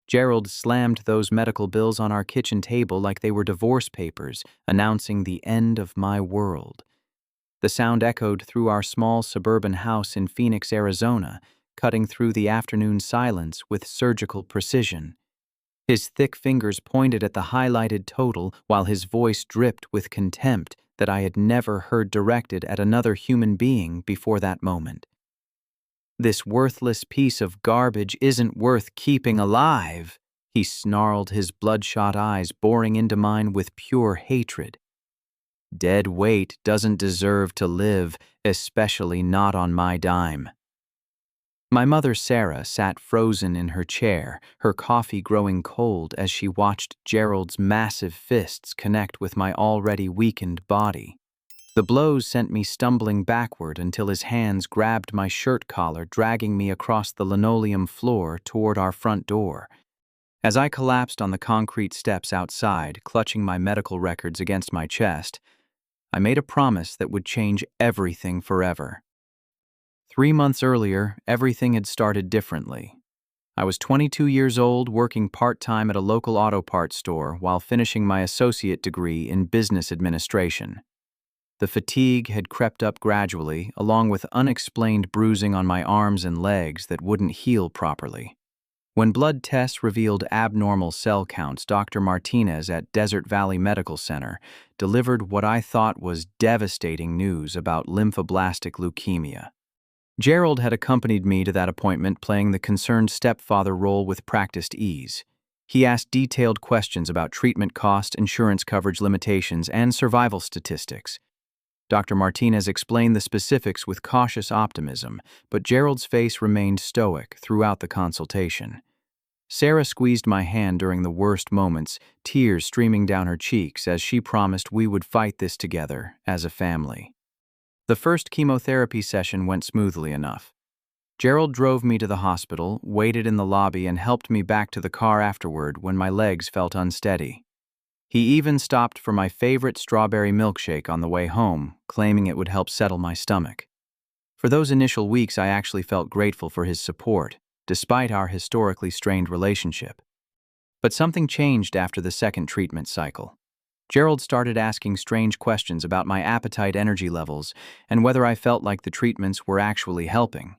Gerald slammed those medical bills on our kitchen table like they were divorce papers, announcing the end of my world. The sound echoed through our small suburban house in Phoenix, Arizona, cutting through the afternoon silence with surgical precision. His thick fingers pointed at the highlighted total while his voice dripped with contempt that I had never heard directed at another human being before that moment. "This worthless piece of garbage isn't worth keeping alive," he snarled, his bloodshot eyes boring into mine with pure hatred. "Dead weight doesn't deserve to live, especially not on my dime." My mother, Sarah, sat frozen in her chair, her coffee growing cold as she watched Gerald's massive fists connect with my already weakened body. The blows sent me stumbling backward until his hands grabbed my shirt collar, dragging me across the linoleum floor toward our front door. As I collapsed on the concrete steps outside, clutching my medical records against my chest, I made a promise that would change everything forever. 3 months earlier, everything had started differently. I was 22 years old, working part-time at a local auto parts store while finishing my associate degree in business administration. The fatigue had crept up gradually, along with unexplained bruising on my arms and legs that wouldn't heal properly. When blood tests revealed abnormal cell counts, Dr. Martinez at Desert Valley Medical Center delivered what I thought was devastating news about lymphoblastic leukemia. Gerald had accompanied me to that appointment, playing the concerned stepfather role with practiced ease. He asked detailed questions about treatment cost, insurance coverage limitations, and survival statistics. Dr. Martinez explained the specifics with cautious optimism, but Gerald's face remained stoic throughout the consultation. Sarah squeezed my hand during the worst moments, tears streaming down her cheeks as she promised we would fight this together as a family. The first chemotherapy session went smoothly enough. Gerald drove me to the hospital, waited in the lobby, and helped me back to the car afterward when my legs felt unsteady. He even stopped for my favorite strawberry milkshake on the way home, claiming it would help settle my stomach. For those initial weeks, I actually felt grateful for his support, despite our historically strained relationship. But something changed after the second treatment cycle. Gerald started asking strange questions about my appetite, energy levels, and whether I felt like the treatments were actually helping.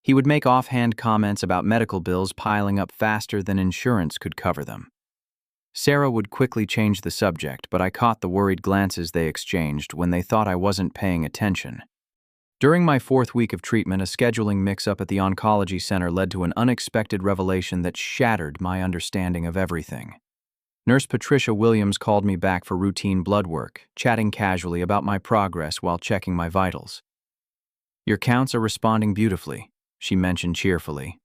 He would make offhand comments about medical bills piling up faster than insurance could cover them. Sarah would quickly change the subject, but I caught the worried glances they exchanged when they thought I wasn't paying attention. During my 4th week of treatment, a scheduling mix-up at the oncology center led to an unexpected revelation that shattered my understanding of everything. Nurse Patricia Williams called me back for routine blood work, chatting casually about my progress while checking my vitals. "Your counts are responding beautifully," she mentioned cheerfully.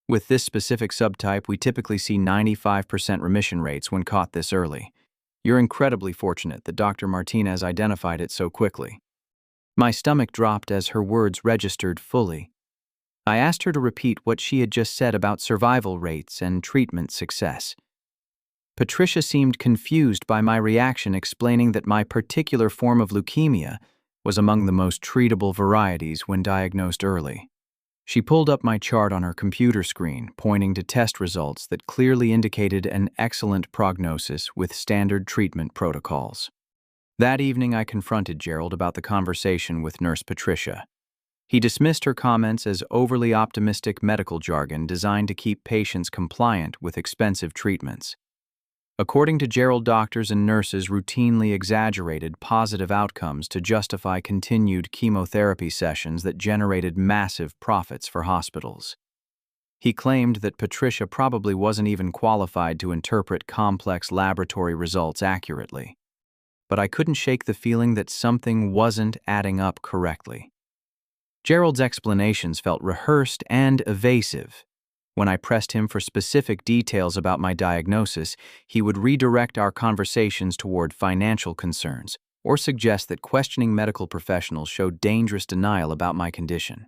"With this specific subtype, we typically see 95% remission rates when caught this early. You're incredibly fortunate that Dr. Martinez identified it so quickly." My stomach dropped as her words registered fully. I asked her to repeat what she had just said about survival rates and treatment success. Patricia seemed confused by my reaction, explaining that my particular form of leukemia was among the most treatable varieties when diagnosed early. She pulled up my chart on her computer screen, pointing to test results that clearly indicated an excellent prognosis with standard treatment protocols. That evening, I confronted Gerald about the conversation with Nurse Patricia. He dismissed her comments as overly optimistic medical jargon designed to keep patients compliant with expensive treatments. According to Gerald, doctors and nurses routinely exaggerated positive outcomes to justify continued chemotherapy sessions that generated massive profits for hospitals. He claimed that Patricia probably wasn't even qualified to interpret complex laboratory results accurately. But I couldn't shake the feeling that something wasn't adding up correctly. Gerald's explanations felt rehearsed and evasive. When I pressed him for specific details about my diagnosis, he would redirect our conversations toward financial concerns or suggest that questioning medical professionals showed dangerous denial about my condition.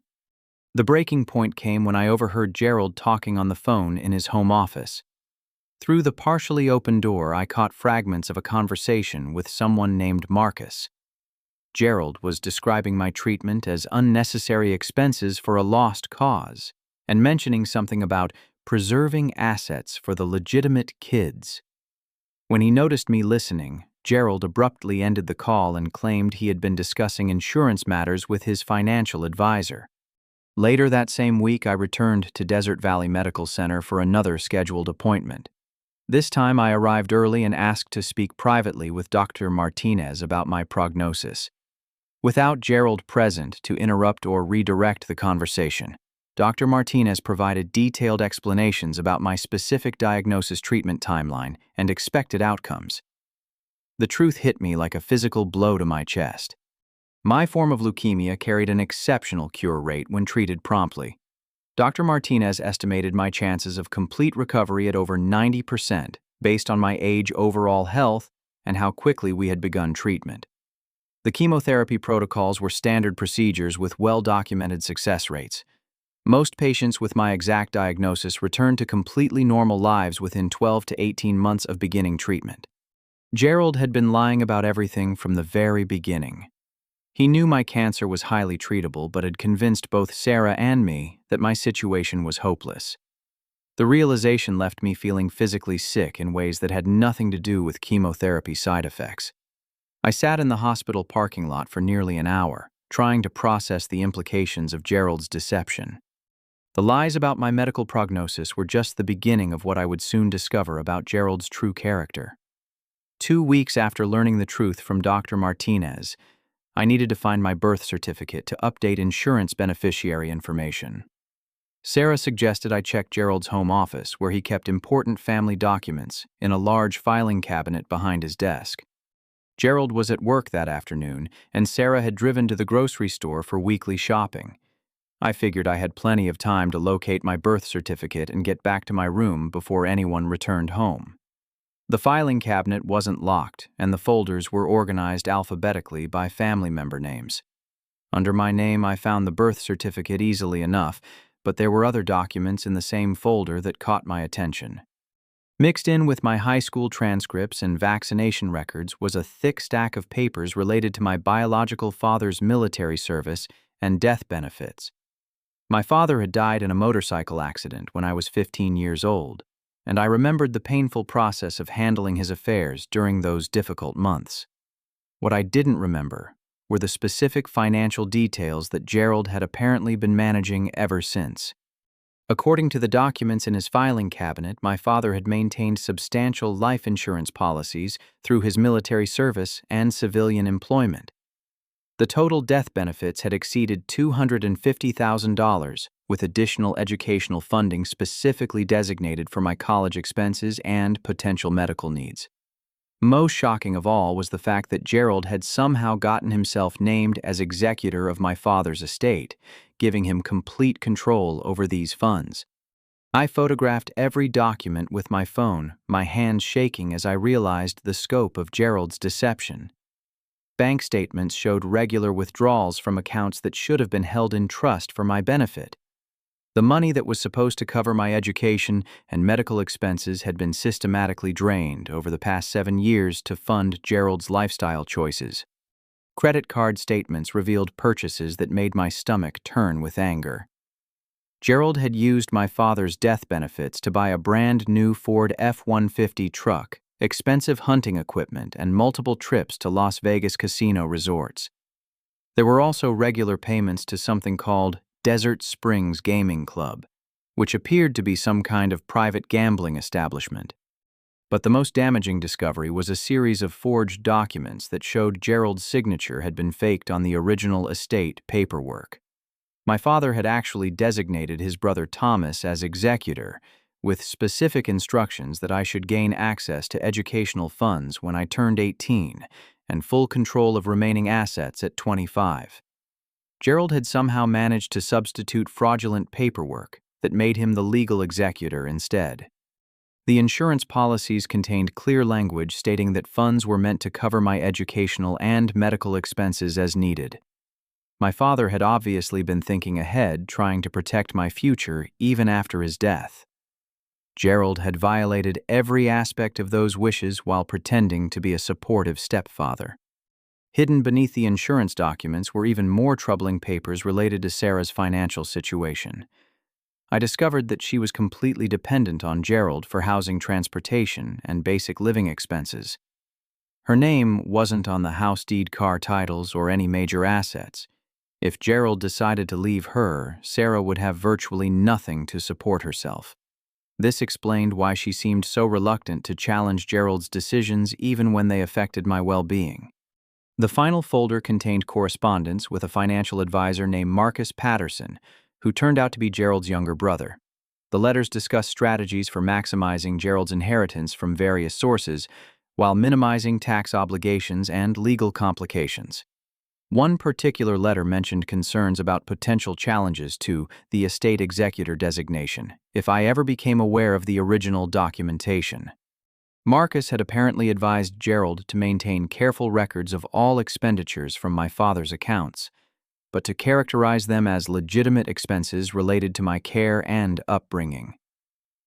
The breaking point came when I overheard Gerald talking on the phone in his home office. Through the partially open door, I caught fragments of a conversation with someone named Marcus. Gerald was describing my treatment as unnecessary expenses for a lost cause, and mentioning something about preserving assets for the legitimate kids. When he noticed me listening, Gerald abruptly ended the call and claimed he had been discussing insurance matters with his financial advisor. Later that same week, I returned to Desert Valley Medical Center for another scheduled appointment. This time, I arrived early and asked to speak privately with Dr. Martinez about my prognosis. Without Gerald present to interrupt or redirect the conversation, Dr. Martinez provided detailed explanations about my specific diagnosis treatment timeline and expected outcomes. The truth hit me like a physical blow to my chest. My form of leukemia carried an exceptional cure rate when treated promptly. Dr. Martinez estimated my chances of complete recovery at over 90% based on my age, overall health, and how quickly we had begun treatment. The chemotherapy protocols were standard procedures with well-documented success rates. Most patients with my exact diagnosis returned to completely normal lives within 12 to 18 months of beginning treatment. Gerald had been lying about everything from the very beginning. He knew my cancer was highly treatable, but had convinced both Sarah and me that my situation was hopeless. The realization left me feeling physically sick in ways that had nothing to do with chemotherapy side effects. I sat in the hospital parking lot for nearly an hour, trying to process the implications of Gerald's deception. The lies about my medical prognosis were just the beginning of what I would soon discover about Gerald's true character. 2 weeks after learning the truth from Dr. Martinez, I needed to find my birth certificate to update insurance beneficiary information. Sarah suggested I check Gerald's home office, where he kept important family documents in a large filing cabinet behind his desk. Gerald was at work that afternoon, and Sarah had driven to the grocery store for weekly shopping. I figured I had plenty of time to locate my birth certificate and get back to my room before anyone returned home. The filing cabinet wasn't locked, and the folders were organized alphabetically by family member names. Under my name, I found the birth certificate easily enough, but there were other documents in the same folder that caught my attention. Mixed in with my high school transcripts and vaccination records was a thick stack of papers related to my biological father's military service and death benefits. My father had died in a motorcycle accident when I was 15 years old, and I remembered the painful process of handling his affairs during those difficult months. What I didn't remember were the specific financial details that Gerald had apparently been managing ever since. According to the documents in his filing cabinet, my father had maintained substantial life insurance policies through his military service and civilian employment. The total death benefits had exceeded $250,000, with additional educational funding specifically designated for my college expenses and potential medical needs. Most shocking of all was the fact that Gerald had somehow gotten himself named as executor of my father's estate, giving him complete control over these funds. I photographed every document with my phone, my hands shaking as I realized the scope of Gerald's deception. Bank statements showed regular withdrawals from accounts that should have been held in trust for my benefit. The money that was supposed to cover my education and medical expenses had been systematically drained over the past 7 years to fund Gerald's lifestyle choices. Credit card statements revealed purchases that made my stomach turn with anger. Gerald had used my father's death benefits to buy a brand new Ford F-150 truck, expensive hunting equipment, and multiple trips to Las Vegas casino resorts. There were also regular payments to something called Desert Springs Gaming Club, which appeared to be some kind of private gambling establishment. But the most damaging discovery was a series of forged documents that showed Gerald's signature had been faked on the original estate paperwork. My father had actually designated his brother Thomas as executor, with specific instructions that I should gain access to educational funds when I turned 18 and full control of remaining assets at 25. Gerald had somehow managed to substitute fraudulent paperwork that made him the legal executor instead. The insurance policies contained clear language stating that funds were meant to cover my educational and medical expenses as needed. My father had obviously been thinking ahead, trying to protect my future even after his death. Gerald had violated every aspect of those wishes while pretending to be a supportive stepfather. Hidden beneath the insurance documents were even more troubling papers related to Sarah's financial situation. I discovered that she was completely dependent on Gerald for housing, transportation, and basic living expenses. Her name wasn't on the house deed, car titles, or any major assets. If Gerald decided to leave her, Sarah would have virtually nothing to support herself. This explained why she seemed so reluctant to challenge Gerald's decisions even when they affected my well-being. The final folder contained correspondence with a financial advisor named Marcus Patterson, who turned out to be Gerald's younger brother. The letters discussed strategies for maximizing Gerald's inheritance from various sources, while minimizing tax obligations and legal complications. One particular letter mentioned concerns about potential challenges to the estate executor designation if I ever became aware of the original documentation. Marcus had apparently advised Gerald to maintain careful records of all expenditures from my father's accounts, but to characterize them as legitimate expenses related to my care and upbringing.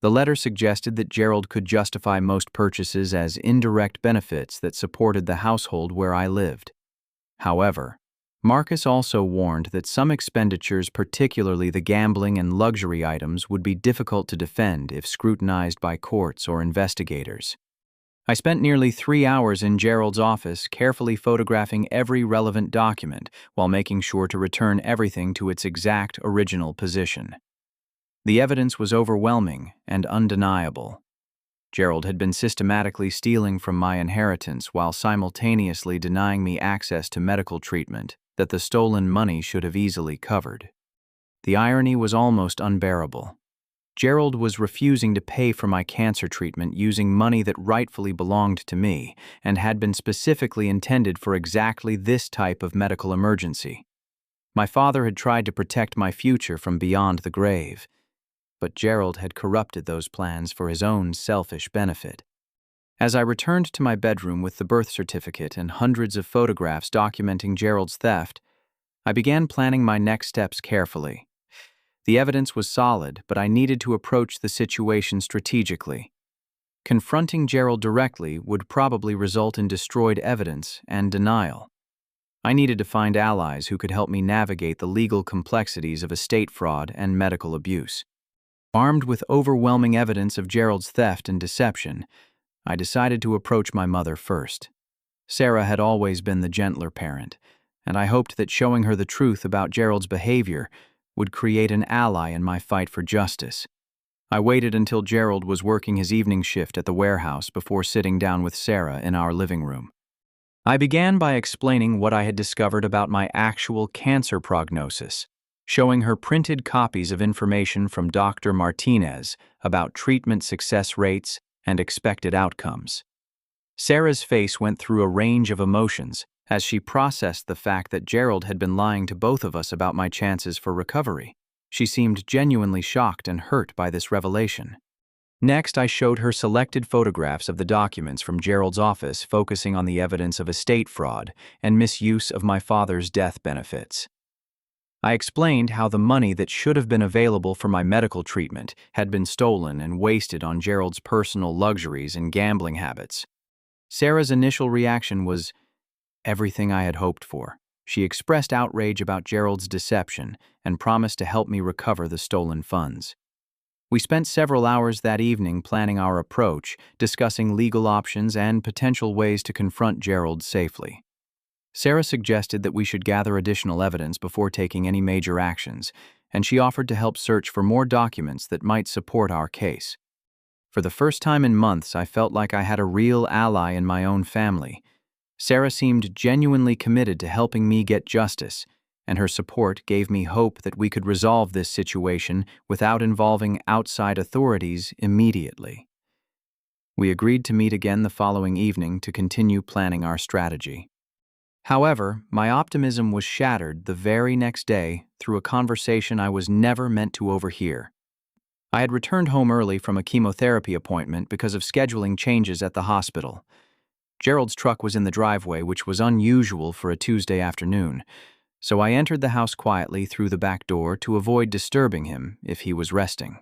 The letter suggested that Gerald could justify most purchases as indirect benefits that supported the household where I lived. However, Marcus also warned that some expenditures, particularly the gambling and luxury items, would be difficult to defend if scrutinized by courts or investigators. I spent nearly 3 hours in Gerald's office carefully photographing every relevant document while making sure to return everything to its exact original position. The evidence was overwhelming and undeniable. Gerald had been systematically stealing from my inheritance while simultaneously denying me access to medical treatment that the stolen money should have easily covered. The irony was almost unbearable. Gerald was refusing to pay for my cancer treatment using money that rightfully belonged to me and had been specifically intended for exactly this type of medical emergency. My father had tried to protect my future from beyond the grave, but Gerald had corrupted those plans for his own selfish benefit. As I returned to my bedroom with the birth certificate and hundreds of photographs documenting Gerald's theft, I began planning my next steps carefully. The evidence was solid, but I needed to approach the situation strategically. Confronting Gerald directly would probably result in destroyed evidence and denial. I needed to find allies who could help me navigate the legal complexities of estate fraud and medical abuse. Armed with overwhelming evidence of Gerald's theft and deception, I decided to approach my mother first. Sarah had always been the gentler parent, and I hoped that showing her the truth about Gerald's behavior would create an ally in my fight for justice. I waited until Gerald was working his evening shift at the warehouse before sitting down with Sarah in our living room. I began by explaining what I had discovered about my actual cancer prognosis, showing her printed copies of information from Dr. Martinez about treatment success rates and expected outcomes. Sarah's face went through a range of emotions as she processed the fact that Gerald had been lying to both of us about my chances for recovery. She seemed genuinely shocked and hurt by this revelation. Next, I showed her selected photographs of the documents from Gerald's office, focusing on the evidence of estate fraud and misuse of my father's death benefits. I explained how the money that should have been available for my medical treatment had been stolen and wasted on Gerald's personal luxuries and gambling habits. Sarah's initial reaction was everything I had hoped for. She expressed outrage about Gerald's deception and promised to help me recover the stolen funds. We spent several hours that evening planning our approach, discussing legal options and potential ways to confront Gerald safely. Sarah suggested that we should gather additional evidence before taking any major actions, and she offered to help search for more documents that might support our case. For the first time in months, I felt like I had a real ally in my own family. Sarah seemed genuinely committed to helping me get justice, and her support gave me hope that we could resolve this situation without involving outside authorities immediately. We agreed to meet again the following evening to continue planning our strategy. However, my optimism was shattered the very next day through a conversation I was never meant to overhear. I had returned home early from a chemotherapy appointment because of scheduling changes at the hospital. Gerald's truck was in the driveway, which was unusual for a Tuesday afternoon, so I entered the house quietly through the back door to avoid disturbing him if he was resting.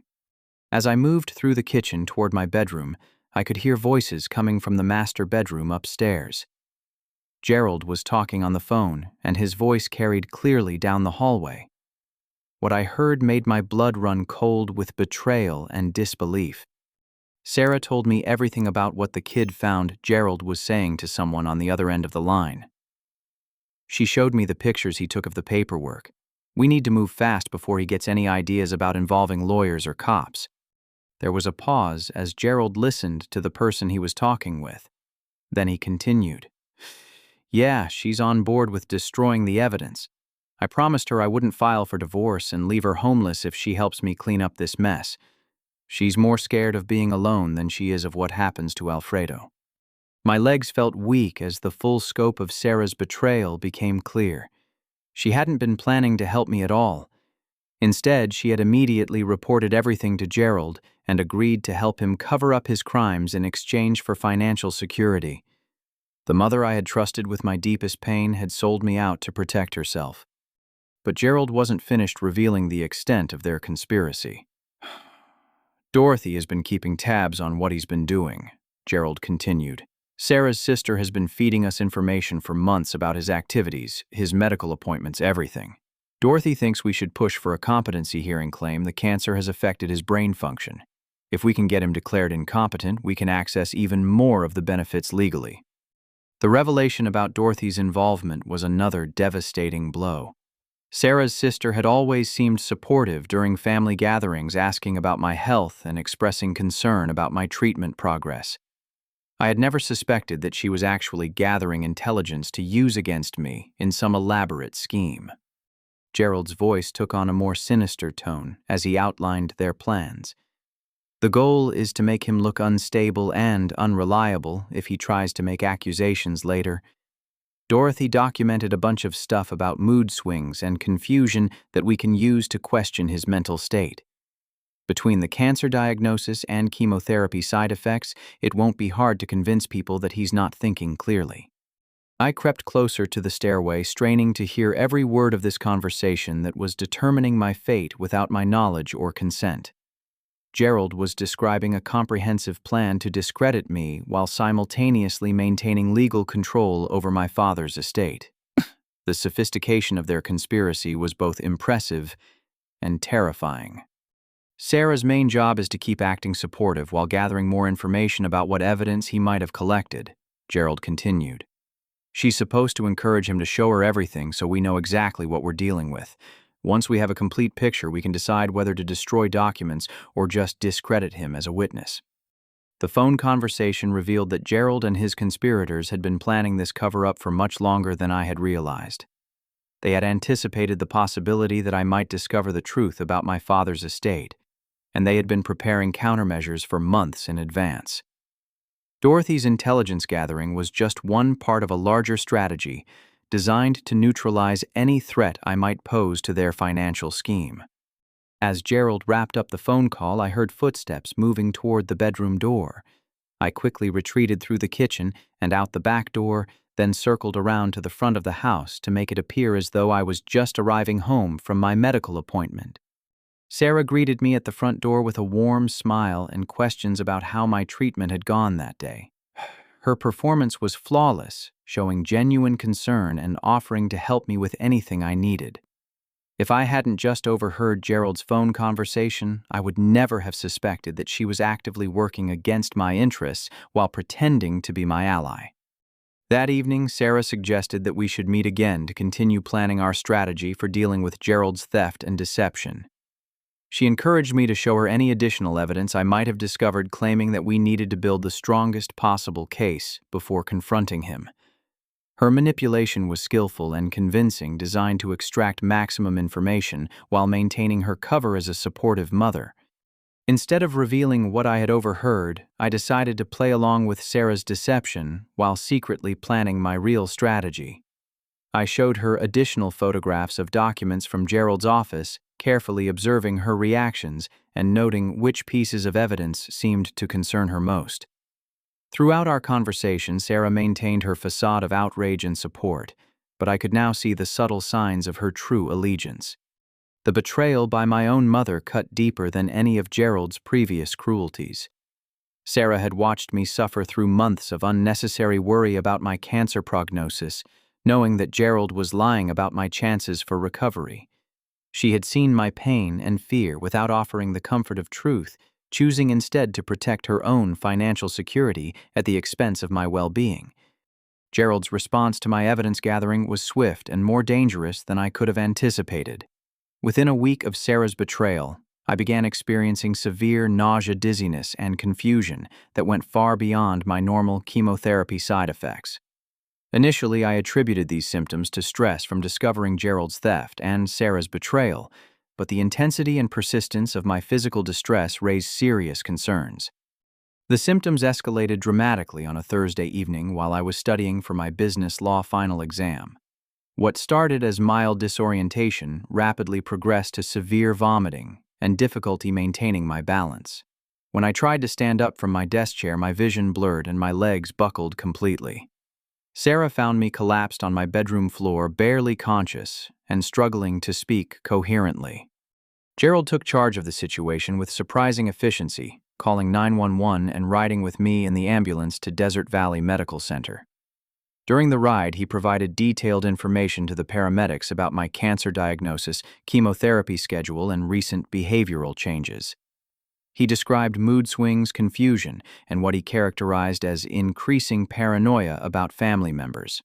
As I moved through the kitchen toward my bedroom, I could hear voices coming from the master bedroom upstairs. Gerald was talking on the phone, and his voice carried clearly down the hallway. What I heard made my blood run cold with betrayal and disbelief. Sarah told me everything about what the kid found Gerald was saying to someone on the other end of the line. She showed me the pictures he took of the paperwork. We need to move fast before he gets any ideas about involving lawyers or cops. There was a pause as Gerald listened to the person he was talking with. Then he continued. Yeah, she's on board with destroying the evidence. I promised her I wouldn't file for divorce and leave her homeless if she helps me clean up this mess. She's more scared of being alone than she is of what happens to Alfredo. My legs felt weak as the full scope of Sarah's betrayal became clear. She hadn't been planning to help me at all. Instead, she had immediately reported everything to Gerald and agreed to help him cover up his crimes in exchange for financial security. The mother I had trusted with my deepest pain had sold me out to protect herself. But Gerald wasn't finished revealing the extent of their conspiracy. Dorothy has been keeping tabs on what he's been doing, Gerald continued. Sarah's sister has been feeding us information for months about his activities, his medical appointments, everything. Dorothy thinks we should push for a competency hearing claim the cancer has affected his brain function. If we can get him declared incompetent, we can access even more of the benefits legally. The revelation about Dorothy's involvement was another devastating blow. Sarah's sister had always seemed supportive during family gatherings, asking about my health and expressing concern about my treatment progress. I had never suspected that she was actually gathering intelligence to use against me in some elaborate scheme. Gerald's voice took on a more sinister tone as he outlined their plans. The goal is to make him look unstable and unreliable if he tries to make accusations later. Dorothy documented a bunch of stuff about mood swings and confusion that we can use to question his mental state. Between the cancer diagnosis and chemotherapy side effects, it won't be hard to convince people that he's not thinking clearly. I crept closer to the stairway, straining to hear every word of this conversation that was determining my fate without my knowledge or consent. Gerald was describing a comprehensive plan to discredit me while simultaneously maintaining legal control over my father's estate. The sophistication of their conspiracy was both impressive and terrifying. Sarah's main job is to keep acting supportive while gathering more information about what evidence he might have collected, Gerald continued. She's supposed to encourage him to show her everything so we know exactly what we're dealing with. Once we have a complete picture, we can decide whether to destroy documents or just discredit him as a witness. The phone conversation revealed that Gerald and his conspirators had been planning this cover-up for much longer than I had realized. They had anticipated the possibility that I might discover the truth about my father's estate, and they had been preparing countermeasures for months in advance. Dorothy's intelligence gathering was just one part of a larger strategy designed to neutralize any threat I might pose to their financial scheme. As Gerald wrapped up the phone call, I heard footsteps moving toward the bedroom door. I quickly retreated through the kitchen and out the back door, then circled around to the front of the house to make it appear as though I was just arriving home from my medical appointment. Sarah greeted me at the front door with a warm smile and questions about how my treatment had gone that day. Her performance was flawless, showing genuine concern and offering to help me with anything I needed. If I hadn't just overheard Gerald's phone conversation, I would never have suspected that she was actively working against my interests while pretending to be my ally. That evening, Sarah suggested that we should meet again to continue planning our strategy for dealing with Gerald's theft and deception. She encouraged me to show her any additional evidence I might have discovered, claiming that we needed to build the strongest possible case before confronting him. Her manipulation was skillful and convincing, designed to extract maximum information while maintaining her cover as a supportive mother. Instead of revealing what I had overheard, I decided to play along with Sarah's deception while secretly planning my real strategy. I showed her additional photographs of documents from Gerald's office, carefully observing her reactions and noting which pieces of evidence seemed to concern her most. Throughout our conversation, Sarah maintained her facade of outrage and support, but I could now see the subtle signs of her true allegiance. The betrayal by my own mother cut deeper than any of Gerald's previous cruelties. Sarah had watched me suffer through months of unnecessary worry about my cancer prognosis, knowing that Gerald was lying about my chances for recovery. She had seen my pain and fear without offering the comfort of truth, choosing instead to protect her own financial security at the expense of my well-being. Gerald's response to my evidence gathering was swift and more dangerous than I could have anticipated. Within a week of Sarah's betrayal, I began experiencing severe nausea, dizziness, and confusion that went far beyond my normal chemotherapy side effects. Initially, I attributed these symptoms to stress from discovering Gerald's theft and Sarah's betrayal, but the intensity and persistence of my physical distress raised serious concerns. The symptoms escalated dramatically on a Thursday evening while I was studying for my business law final exam. What started as mild disorientation rapidly progressed to severe vomiting and difficulty maintaining my balance. When I tried to stand up from my desk chair, my vision blurred and my legs buckled completely. Sarah found me collapsed on my bedroom floor, barely conscious and struggling to speak coherently. Gerald took charge of the situation with surprising efficiency, calling 911 and riding with me in the ambulance to Desert Valley Medical Center. During the ride, he provided detailed information to the paramedics about my cancer diagnosis, chemotherapy schedule, and recent behavioral changes. He described mood swings, confusion, and what he characterized as increasing paranoia about family members.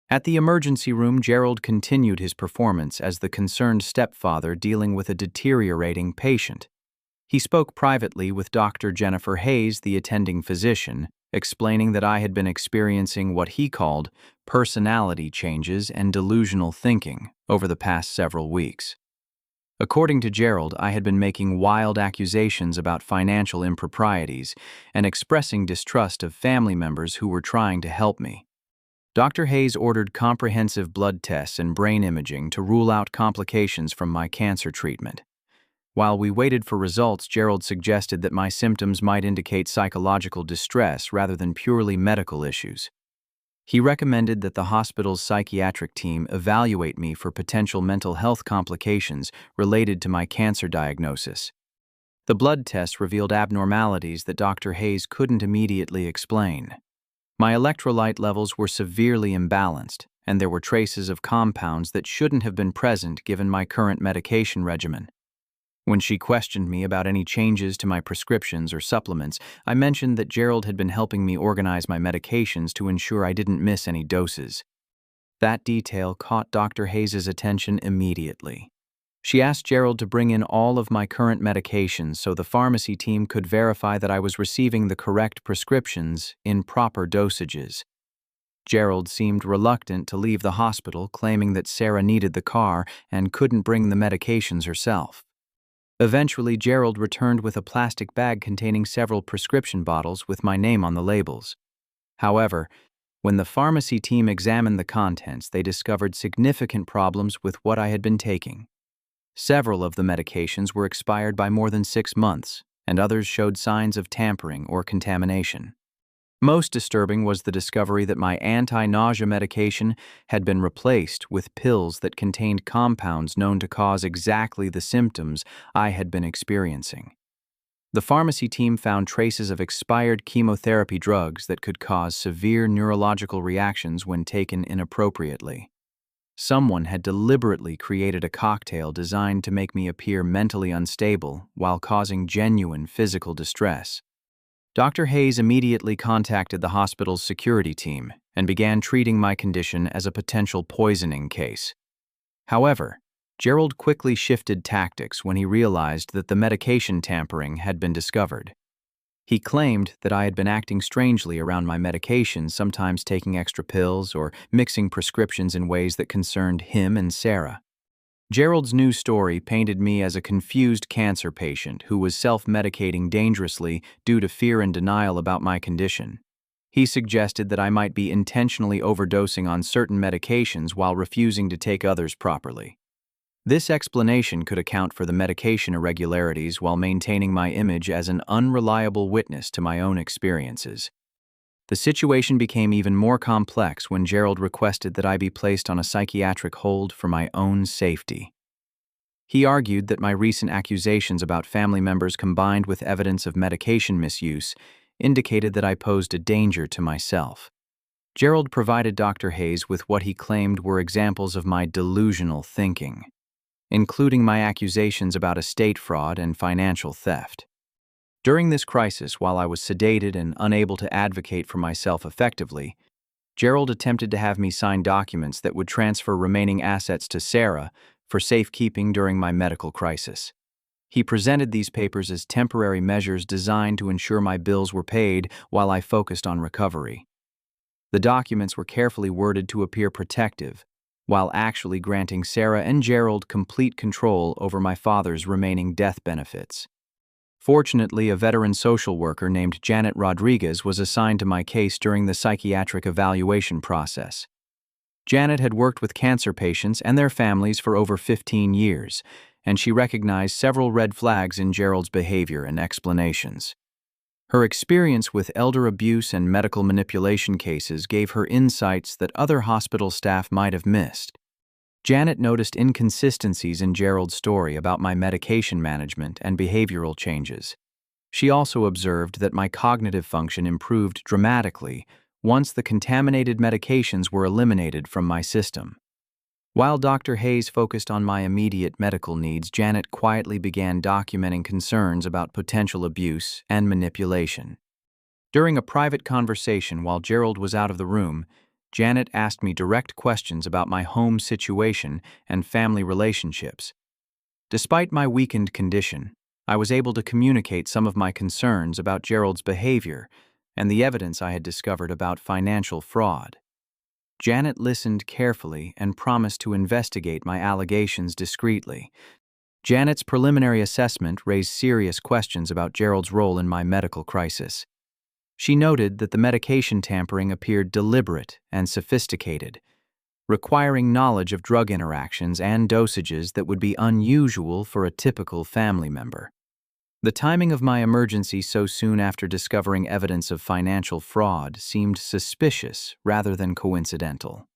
At the emergency room, Gerald continued his performance as the concerned stepfather dealing with a deteriorating patient. He spoke privately with Dr. Jennifer Hayes, the attending physician, explaining that I had been experiencing what he called personality changes and delusional thinking over the past several weeks. According to Gerald, I had been making wild accusations about financial improprieties and expressing distrust of family members who were trying to help me. Dr. Hayes ordered comprehensive blood tests and brain imaging to rule out complications from my cancer treatment. While we waited for results, Gerald suggested that my symptoms might indicate psychological distress rather than purely medical issues. He recommended that the hospital's psychiatric team evaluate me for potential mental health complications related to my cancer diagnosis. The blood test revealed abnormalities that Dr. Hayes couldn't immediately explain. My electrolyte levels were severely imbalanced, and there were traces of compounds that shouldn't have been present given my current medication regimen. When she questioned me about any changes to my prescriptions or supplements, I mentioned that Gerald had been helping me organize my medications to ensure I didn't miss any doses. That detail caught Dr. Hayes' attention immediately. She asked Gerald to bring in all of my current medications so the pharmacy team could verify that I was receiving the correct prescriptions in proper dosages. Gerald seemed reluctant to leave the hospital, claiming that Sarah needed the car and couldn't bring the medications herself. Eventually, Gerald returned with a plastic bag containing several prescription bottles with my name on the labels. However, when the pharmacy team examined the contents, they discovered significant problems with what I had been taking. Several of the medications were expired by more than 6 months, and others showed signs of tampering or contamination. Most disturbing was the discovery that my anti-nausea medication had been replaced with pills that contained compounds known to cause exactly the symptoms I had been experiencing. The pharmacy team found traces of expired chemotherapy drugs that could cause severe neurological reactions when taken inappropriately. Someone had deliberately created a cocktail designed to make me appear mentally unstable while causing genuine physical distress. Dr. Hayes immediately contacted the hospital's security team and began treating my condition as a potential poisoning case. However, Gerald quickly shifted tactics when he realized that the medication tampering had been discovered. He claimed that I had been acting strangely around my medications, sometimes taking extra pills or mixing prescriptions in ways that concerned him and Sarah. Gerald's new story painted me as a confused cancer patient who was self-medicating dangerously due to fear and denial about my condition. He suggested that I might be intentionally overdosing on certain medications while refusing to take others properly. This explanation could account for the medication irregularities while maintaining my image as an unreliable witness to my own experiences. The situation became even more complex when Gerald requested that I be placed on a psychiatric hold for my own safety. He argued that my recent accusations about family members combined with evidence of medication misuse indicated that I posed a danger to myself. Gerald provided Dr. Hayes with what he claimed were examples of my delusional thinking. including my accusations about estate fraud and financial theft. During this crisis, while I was sedated and unable to advocate for myself effectively, Gerald attempted to have me sign documents that would transfer remaining assets to Sarah for safekeeping during my medical crisis. He presented these papers as temporary measures designed to ensure my bills were paid while I focused on recovery. The documents were carefully worded to appear protective, while actually granting Sarah and Gerald complete control over my father's remaining death benefits. Fortunately, a veteran social worker named Janet Rodriguez was assigned to my case during the psychiatric evaluation process. Janet had worked with cancer patients and their families for over 15 years, and she recognized several red flags in Gerald's behavior and explanations. Her experience with elder abuse and medical manipulation cases gave her insights that other hospital staff might have missed. Janet noticed inconsistencies in Gerald's story about my medication management and behavioral changes. She also observed that my cognitive function improved dramatically once the contaminated medications were eliminated from my system. While Dr. Hayes focused on my immediate medical needs, Janet quietly began documenting concerns about potential abuse and manipulation. During a private conversation while Gerald was out of the room, Janet asked me direct questions about my home situation and family relationships. Despite my weakened condition, I was able to communicate some of my concerns about Gerald's behavior and the evidence I had discovered about financial fraud. Janet listened carefully and promised to investigate my allegations discreetly. Janet's preliminary assessment raised serious questions about Gerald's role in my medical crisis. She noted that the medication tampering appeared deliberate and sophisticated, requiring knowledge of drug interactions and dosages that would be unusual for a typical family member. The timing of my emergency so soon after discovering evidence of financial fraud seemed suspicious rather than coincidental.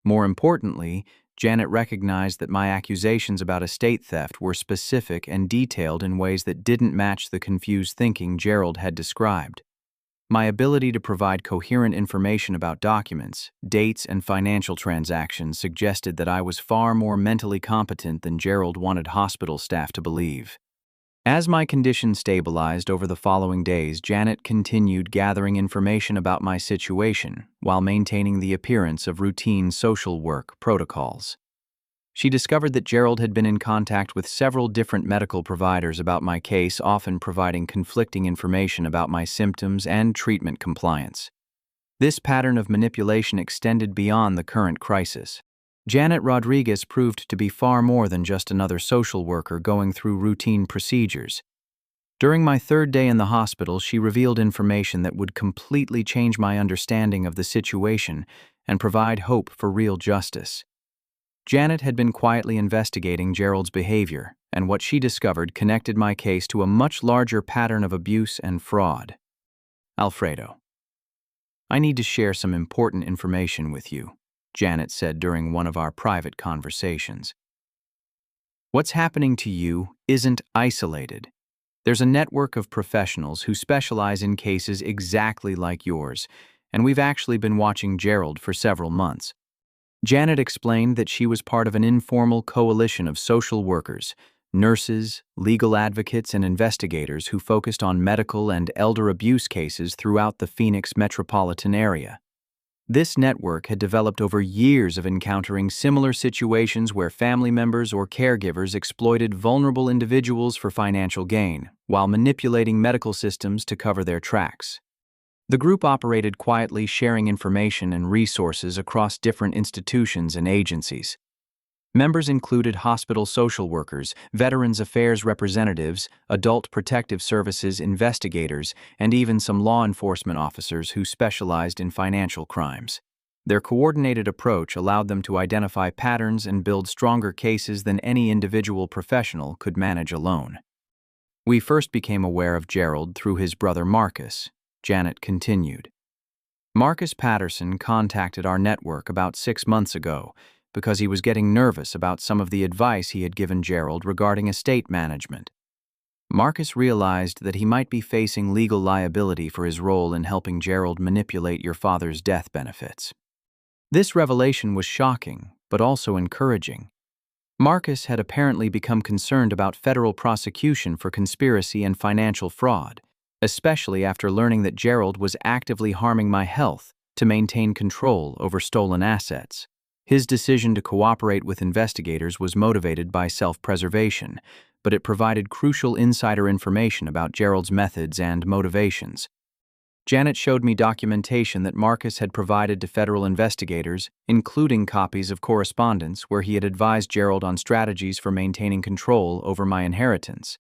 More importantly, Janet recognized that my accusations about estate theft were specific and detailed in ways that didn't match the confused thinking Gerald had described. My ability to provide coherent information about documents, dates, and financial transactions suggested that I was far more mentally competent than Gerald wanted hospital staff to believe. As my condition stabilized over the following days, Janet continued gathering information about my situation while maintaining the appearance of routine social work protocols. She discovered that Gerald had been in contact with several different medical providers about my case, often providing conflicting information about my symptoms and treatment compliance. This pattern of manipulation extended beyond the current crisis. Janet Rodriguez proved to be far more than just another social worker going through routine procedures. During my third day in the hospital, she revealed information that would completely change my understanding of the situation and provide hope for real justice. Janet had been quietly investigating Gerald's behavior, and what she discovered connected my case to a much larger pattern of abuse and fraud. Alfredo, I need to share some important information with you, Janet said during one of our private conversations. What's happening to you isn't isolated. There's a network of professionals who specialize in cases exactly like yours, and we've actually been watching Gerald for several months. Janet explained that she was part of an informal coalition of social workers, nurses, legal advocates, and investigators who focused on medical and elder abuse cases throughout the Phoenix metropolitan area. This network had developed over years of encountering similar situations where family members or caregivers exploited vulnerable individuals for financial gain, while manipulating medical systems to cover their tracks. The group operated quietly, sharing information and resources across different institutions and agencies. Members included hospital social workers, Veterans Affairs representatives, Adult Protective Services investigators, and even some law enforcement officers who specialized in financial crimes. Their coordinated approach allowed them to identify patterns and build stronger cases than any individual professional could manage alone. We first became aware of Gerald through his brother Marcus, Janet continued. Marcus Patterson contacted our network about 6 months ago because he was getting nervous about some of the advice he had given Gerald regarding estate management. Marcus realized that he might be facing legal liability for his role in helping Gerald manipulate your father's death benefits. This revelation was shocking, but also encouraging. Marcus had apparently become concerned about federal prosecution for conspiracy and financial fraud, especially after learning that Gerald was actively harming my health to maintain control over stolen assets. His decision to cooperate with investigators was motivated by self-preservation, but it provided crucial insider information about Gerald's methods and motivations. Janet showed me documentation that Marcus had provided to federal investigators, including copies of correspondence where he had advised Gerald on strategies for maintaining control over my inheritance.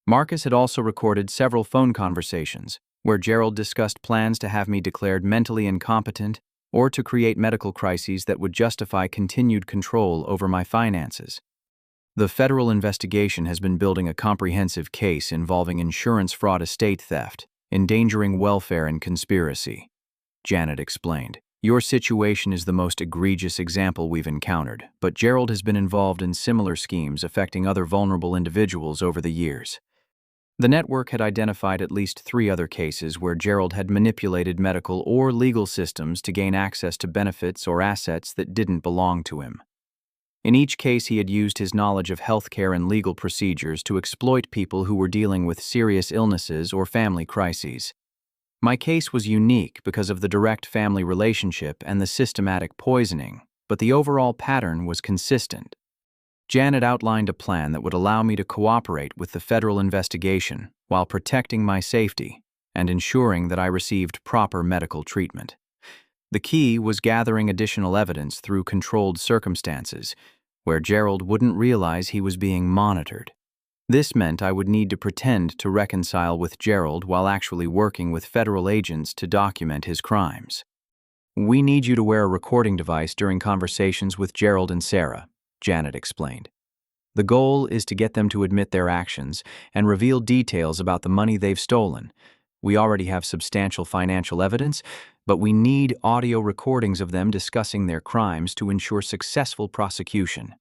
Marcus had also recorded several phone conversations where Gerald discussed plans to have me declared mentally incompetent or to create medical crises that would justify continued control over my finances. The federal investigation has been building a comprehensive case involving insurance fraud, estate theft, endangering welfare, and conspiracy, Janet explained. Your situation is the most egregious example we've encountered, but Gerald has been involved in similar schemes affecting other vulnerable individuals over the years. The network had identified at least 3 other cases where Gerald had manipulated medical or legal systems to gain access to benefits or assets that didn't belong to him. In each case, he had used his knowledge of healthcare and legal procedures to exploit people who were dealing with serious illnesses or family crises. My case was unique because of the direct family relationship and the systematic poisoning, but the overall pattern was consistent. Janet outlined a plan that would allow me to cooperate with the federal investigation while protecting my safety and ensuring that I received proper medical treatment. The key was gathering additional evidence through controlled circumstances, where Gerald wouldn't realize he was being monitored. This meant I would need to pretend to reconcile with Gerald while actually working with federal agents to document his crimes. We need you to wear a recording device during conversations with Gerald and Sarah, Janet explained. The goal is to get them to admit their actions and reveal details about the money they've stolen. We already have substantial financial evidence, but we need audio recordings of them discussing their crimes to ensure successful prosecution.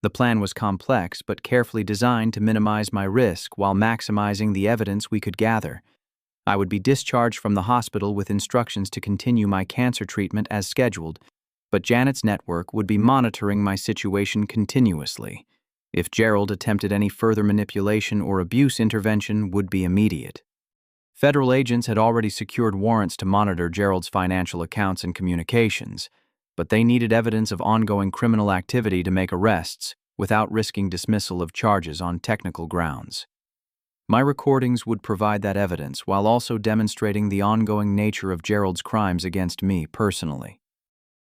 The plan was complex but carefully designed to minimize my risk while maximizing the evidence we could gather. I would be discharged from the hospital with instructions to continue my cancer treatment as scheduled, but Janet's network would be monitoring my situation continuously. If Gerald attempted any further manipulation or abuse, intervention would be immediate. Federal agents had already secured warrants to monitor Gerald's financial accounts and communications, but they needed evidence of ongoing criminal activity to make arrests without risking dismissal of charges on technical grounds. My recordings would provide that evidence while also demonstrating the ongoing nature of Gerald's crimes against me personally.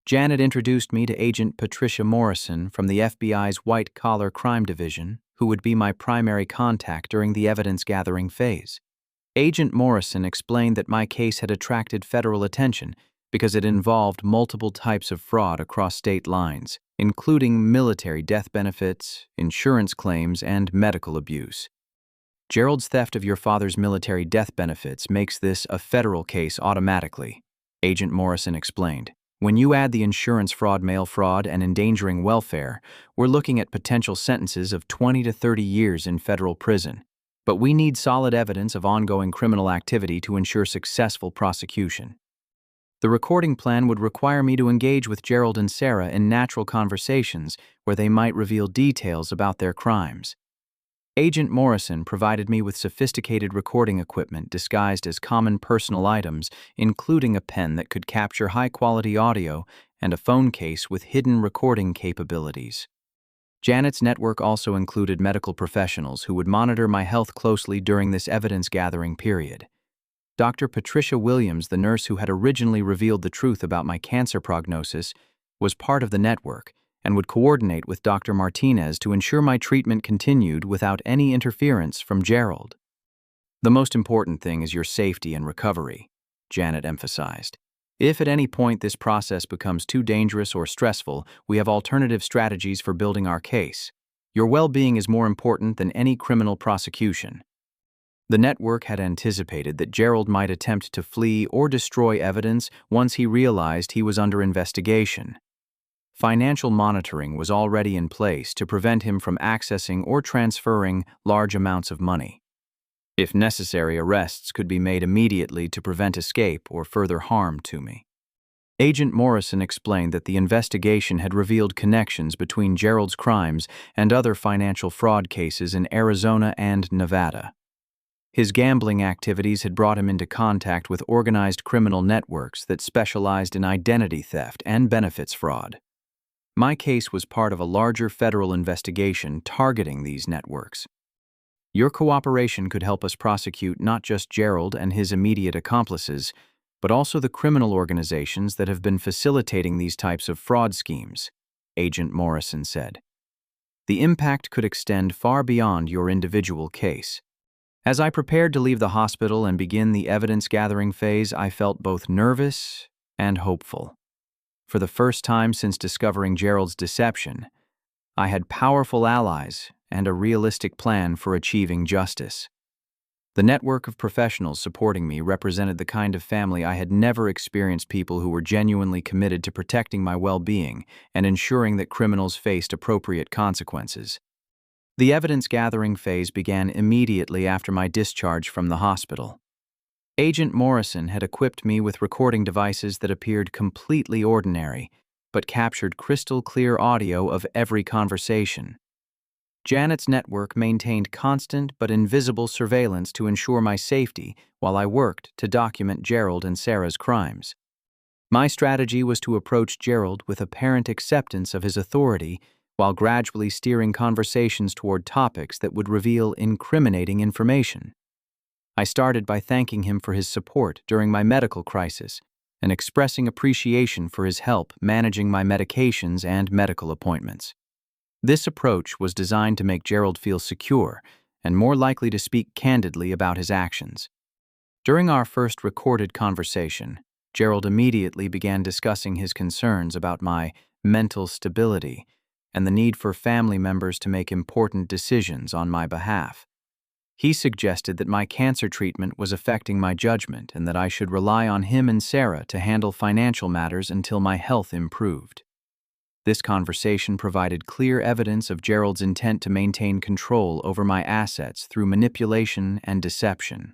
Janet introduced me to Agent Patricia Morrison from the FBI's White Collar Crime Division, who would be my primary contact during the evidence-gathering phase. Agent Morrison explained that my case had attracted federal attention because it involved multiple types of fraud across state lines, including military death benefits, insurance claims, and medical abuse. Gerald's theft of your father's military death benefits makes this a federal case automatically, Agent Morrison explained. When you add the insurance fraud, mail fraud, and endangering welfare, we're looking at potential sentences of 20 to 30 years in federal prison. But we need solid evidence of ongoing criminal activity to ensure successful prosecution. The recording plan would require me to engage with Gerald and Sarah in natural conversations where they might reveal details about their crimes. Agent Morrison provided me with sophisticated recording equipment disguised as common personal items, including a pen that could capture high-quality audio and a phone case with hidden recording capabilities. Janet's network also included medical professionals who would monitor my health closely during this evidence-gathering period. Dr. Patricia Williams, the nurse who had originally revealed the truth about my cancer prognosis, was part of the network and would coordinate with Dr. Martinez to ensure my treatment continued without any interference from Gerald. The most important thing is your safety and recovery, Janet emphasized. If at any point this process becomes too dangerous or stressful, we have alternative strategies for building our case. Your well-being is more important than any criminal prosecution. The network had anticipated that Gerald might attempt to flee or destroy evidence once he realized he was under investigation. Financial monitoring was already in place to prevent him from accessing or transferring large amounts of money. If necessary, arrests could be made immediately to prevent escape or further harm to me. Agent Morrison explained that the investigation had revealed connections between Gerald's crimes and other financial fraud cases in Arizona and Nevada. His gambling activities had brought him into contact with organized criminal networks that specialized in identity theft and benefits fraud. My case was part of a larger federal investigation targeting these networks. Your cooperation could help us prosecute not just Gerald and his immediate accomplices, but also the criminal organizations that have been facilitating these types of fraud schemes, Agent Morrison said. The impact could extend far beyond your individual case. As I prepared to leave the hospital and begin the evidence-gathering phase, I felt both nervous and hopeful. For the first time since discovering Gerald's deception, I had powerful allies and a realistic plan for achieving justice. The network of professionals supporting me represented the kind of family I had never experienced, people who were genuinely committed to protecting my well-being and ensuring that criminals faced appropriate consequences. The evidence-gathering phase began immediately after my discharge from the hospital. Agent Morrison had equipped me with recording devices that appeared completely ordinary, but captured crystal-clear audio of every conversation. Janet's network maintained constant but invisible surveillance to ensure my safety while I worked to document Gerald and Sarah's crimes. My strategy was to approach Gerald with apparent acceptance of his authority while gradually steering conversations toward topics that would reveal incriminating information. I started by thanking him for his support during my medical crisis and expressing appreciation for his help managing my medications and medical appointments. This approach was designed to make Gerald feel secure and more likely to speak candidly about his actions. During our first recorded conversation, Gerald immediately began discussing his concerns about my mental stability and the need for family members to make important decisions on my behalf. He suggested that my cancer treatment was affecting my judgment and that I should rely on him and Sarah to handle financial matters until my health improved. This conversation provided clear evidence of Gerald's intent to maintain control over my assets through manipulation and deception.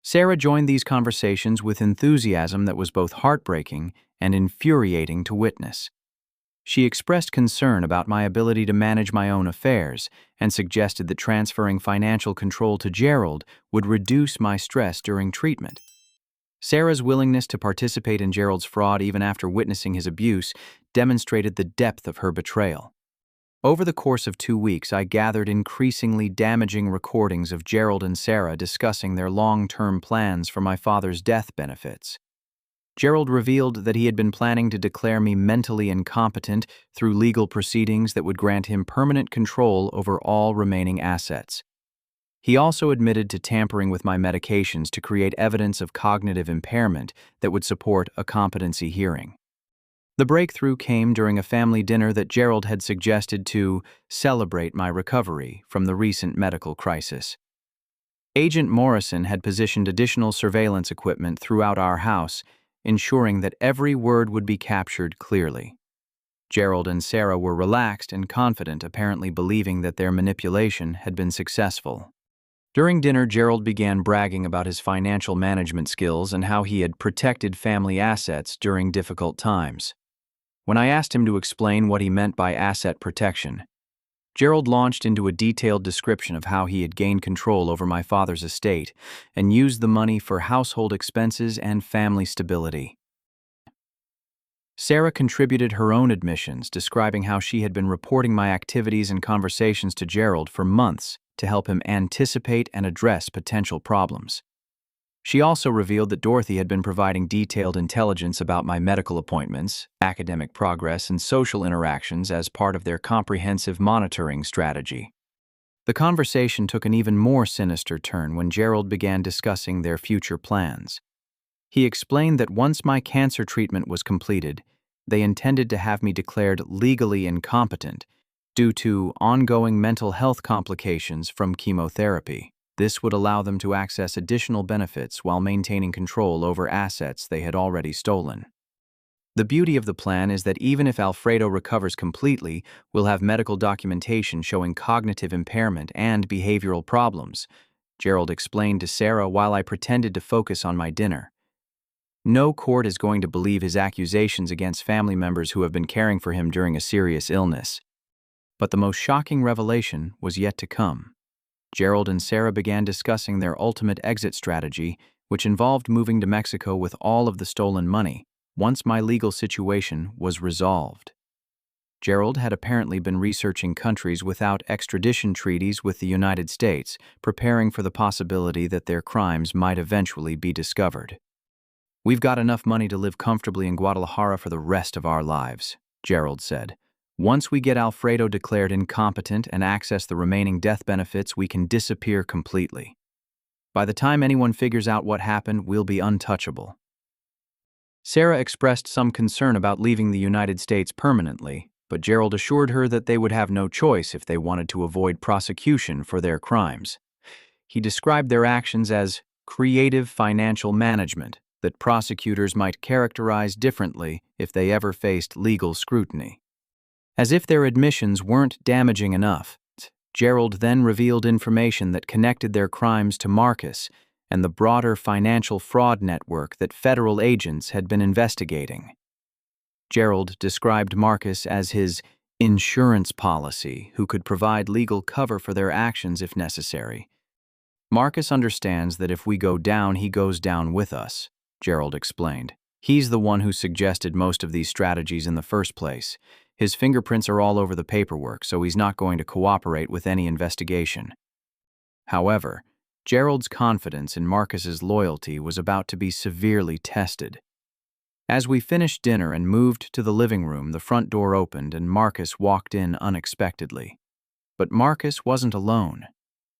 Sarah joined these conversations with enthusiasm that was both heartbreaking and infuriating to witness. She expressed concern about my ability to manage my own affairs and suggested that transferring financial control to Gerald would reduce my stress during treatment. Sarah's willingness to participate in Gerald's fraud even after witnessing his abuse demonstrated the depth of her betrayal. Over the course of 2 weeks, I gathered increasingly damaging recordings of Gerald and Sarah discussing their long-term plans for my father's death benefits. Gerald revealed that he had been planning to declare me mentally incompetent through legal proceedings that would grant him permanent control over all remaining assets. He also admitted to tampering with my medications to create evidence of cognitive impairment that would support a competency hearing. The breakthrough came during a family dinner that Gerald had suggested to celebrate my recovery from the recent medical crisis. Agent Morrison had positioned additional surveillance equipment throughout our house, ensuring that every word would be captured clearly. Gerald and Sarah were relaxed and confident, apparently believing that their manipulation had been successful. During dinner, Gerald began bragging about his financial management skills and how he had protected family assets during difficult times. When I asked him to explain what he meant by asset protection, Gerald launched into a detailed description of how he had gained control over my father's estate and used the money for household expenses and family stability. Sarah contributed her own admissions, describing how she had been reporting my activities and conversations to Gerald for months to help him anticipate and address potential problems. She also revealed that Dorothy had been providing detailed intelligence about my medical appointments, academic progress, and social interactions as part of their comprehensive monitoring strategy. The conversation took an even more sinister turn when Gerald began discussing their future plans. He explained that once my cancer treatment was completed, they intended to have me declared legally incompetent due to ongoing mental health complications from chemotherapy. This would allow them to access additional benefits while maintaining control over assets they had already stolen. The beauty of the plan is that even if Alfredo recovers completely, we'll have medical documentation showing cognitive impairment and behavioral problems, Gerald explained to Sarah while I pretended to focus on my dinner. No court is going to believe his accusations against family members who have been caring for him during a serious illness. But the most shocking revelation was yet to come. Gerald and Sarah began discussing their ultimate exit strategy, which involved moving to Mexico with all of the stolen money, once my legal situation was resolved. Gerald had apparently been researching countries without extradition treaties with the United States, preparing for the possibility that their crimes might eventually be discovered. "We've got enough money to live comfortably in Guadalajara for the rest of our lives," Gerald said. "Once we get Alfredo declared incompetent and access the remaining death benefits, we can disappear completely. By the time anyone figures out what happened, we'll be untouchable." Sarah expressed some concern about leaving the United States permanently, but Gerald assured her that they would have no choice if they wanted to avoid prosecution for their crimes. He described their actions as creative financial management that prosecutors might characterize differently if they ever faced legal scrutiny. As if their admissions weren't damaging enough, Gerald then revealed information that connected their crimes to Marcus and the broader financial fraud network that federal agents had been investigating. Gerald described Marcus as his insurance policy, who could provide legal cover for their actions if necessary. "Marcus understands that if we go down, he goes down with us," Gerald explained. "He's the one who suggested most of these strategies in the first place. His fingerprints are all over the paperwork, so he's not going to cooperate with any investigation." However, Gerald's confidence in Marcus's loyalty was about to be severely tested. As we finished dinner and moved to the living room, the front door opened and Marcus walked in unexpectedly. But Marcus wasn't alone.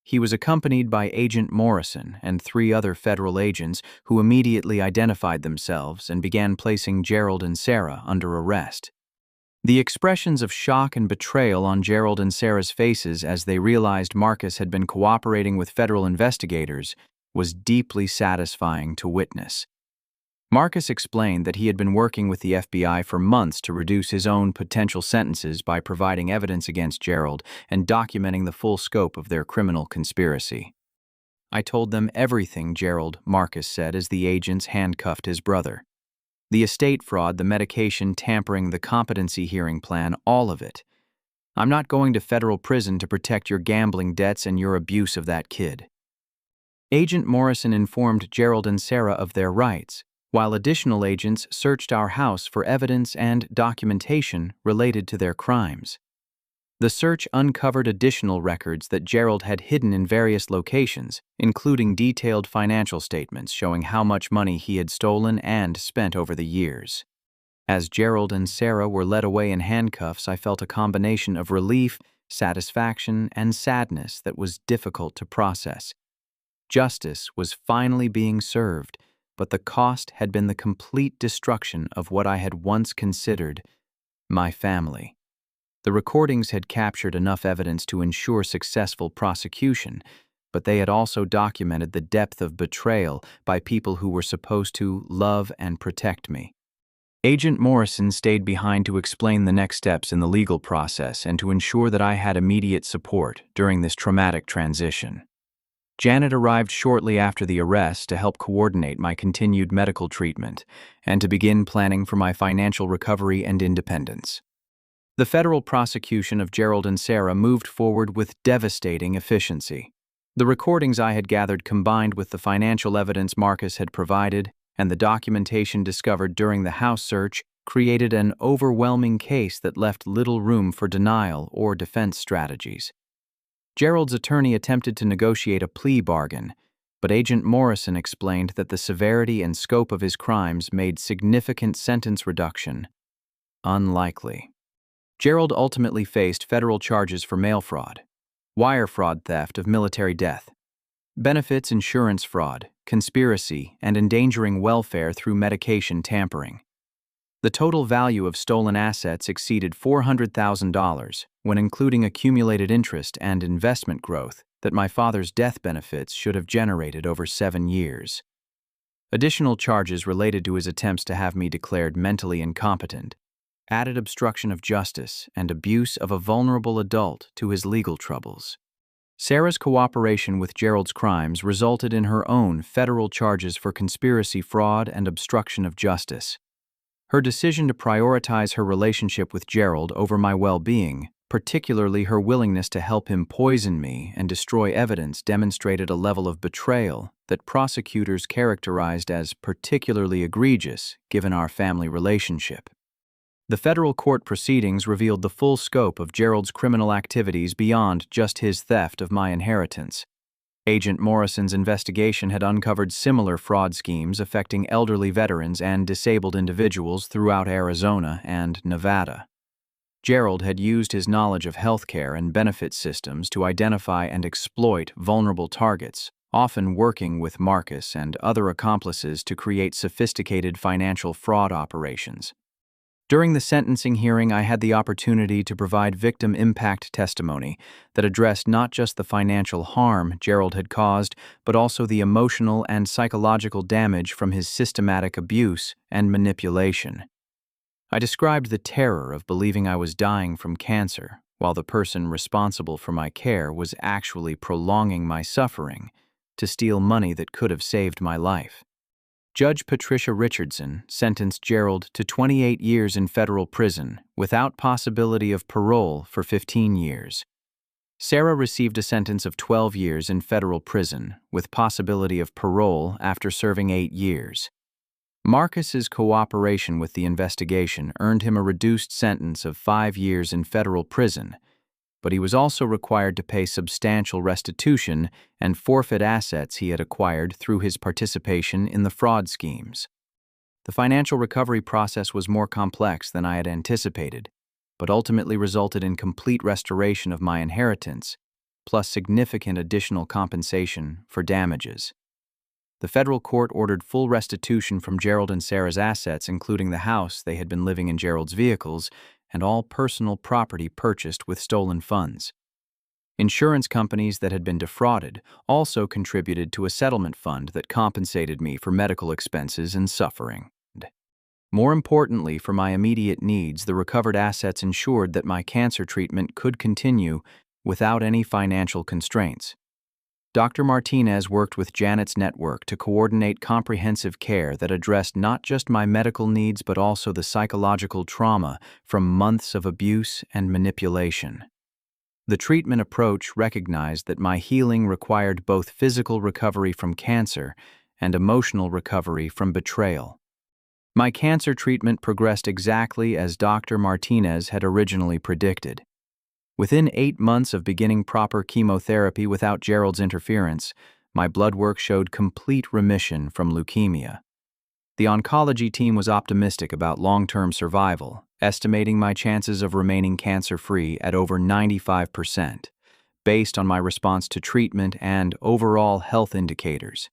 He was accompanied by Agent Morrison and 3 other federal agents who immediately identified themselves and began placing Gerald and Sarah under arrest. The expressions of shock and betrayal on Gerald and Sarah's faces as they realized Marcus had been cooperating with federal investigators was deeply satisfying to witness. Marcus explained that he had been working with the FBI for months to reduce his own potential sentences by providing evidence against Gerald and documenting the full scope of their criminal conspiracy. "I told them everything, Gerald," Marcus said as the agents handcuffed his brother. "The estate fraud, the medication tampering, the competency hearing plan, all of it. I'm not going to federal prison to protect your gambling debts and your abuse of that kid." Agent Morrison informed Gerald and Sarah of their rights, while additional agents searched our house for evidence and documentation related to their crimes. The search uncovered additional records that Gerald had hidden in various locations, including detailed financial statements showing how much money he had stolen and spent over the years. As Gerald and Sarah were led away in handcuffs, I felt a combination of relief, satisfaction, and sadness that was difficult to process. Justice was finally being served, but the cost had been the complete destruction of what I had once considered my family. The recordings had captured enough evidence to ensure successful prosecution, but they had also documented the depth of betrayal by people who were supposed to love and protect me. Agent Morrison stayed behind to explain the next steps in the legal process and to ensure that I had immediate support during this traumatic transition. Janet arrived shortly after the arrest to help coordinate my continued medical treatment and to begin planning for my financial recovery and independence. The federal prosecution of Gerald and Sarah moved forward with devastating efficiency. The recordings I had gathered, combined with the financial evidence Marcus had provided and the documentation discovered during the house search, created an overwhelming case that left little room for denial or defense strategies. Gerald's attorney attempted to negotiate a plea bargain, but Agent Morrison explained that the severity and scope of his crimes made significant sentence reduction unlikely. Gerald ultimately faced federal charges for mail fraud, wire fraud, theft of military death, benefits insurance fraud, conspiracy, and endangering welfare through medication tampering. The total value of stolen assets exceeded $400,000 when including accumulated interest and investment growth that my father's death benefits should have generated over 7 years. Additional charges related to his attempts to have me declared mentally incompetent, added obstruction of justice, and abuse of a vulnerable adult to his legal troubles. Sarah's cooperation with Gerald's crimes resulted in her own federal charges for conspiracy, fraud, and obstruction of justice. Her decision to prioritize her relationship with Gerald over my well-being, particularly her willingness to help him poison me and destroy evidence, demonstrated a level of betrayal that prosecutors characterized as particularly egregious given our family relationship. The federal court proceedings revealed the full scope of Gerald's criminal activities beyond just his theft of my inheritance. Agent Morrison's investigation had uncovered similar fraud schemes affecting elderly veterans and disabled individuals throughout Arizona and Nevada. Gerald had used his knowledge of healthcare and benefit systems to identify and exploit vulnerable targets, often working with Marcus and other accomplices to create sophisticated financial fraud operations. During the sentencing hearing, I had the opportunity to provide victim impact testimony that addressed not just the financial harm Gerald had caused, but also the emotional and psychological damage from his systematic abuse and manipulation. I described the terror of believing I was dying from cancer, while the person responsible for my care was actually prolonging my suffering to steal money that could have saved my life. Judge Patricia Richardson sentenced Gerald to 28 years in federal prison without possibility of parole for 15 years. Sarah received a sentence of 12 years in federal prison with possibility of parole after serving 8 years. Marcus's cooperation with the investigation earned him a reduced sentence of 5 years in federal prison, but he was also required to pay substantial restitution and forfeit assets he had acquired through his participation in the fraud schemes. The financial recovery process was more complex than I had anticipated, but ultimately resulted in complete restoration of my inheritance, plus significant additional compensation for damages. The federal court ordered full restitution from Gerald and Sarah's assets, including the house they had been living in, Gerald's vehicles, and all personal property purchased with stolen funds. Insurance companies that had been defrauded also contributed to a settlement fund that compensated me for medical expenses and suffering. More importantly, for my immediate needs, the recovered assets ensured that my cancer treatment could continue without any financial constraints. Dr. Martinez worked with Janet's network to coordinate comprehensive care that addressed not just my medical needs but also the psychological trauma from months of abuse and manipulation. The treatment approach recognized that my healing required both physical recovery from cancer and emotional recovery from betrayal. My cancer treatment progressed exactly as Dr. Martinez had originally predicted. Within 8 months of beginning proper chemotherapy without Gerald's interference, my blood work showed complete remission from leukemia. The oncology team was optimistic about long-term survival, estimating my chances of remaining cancer-free at over 95%, based on my response to treatment and overall health indicators.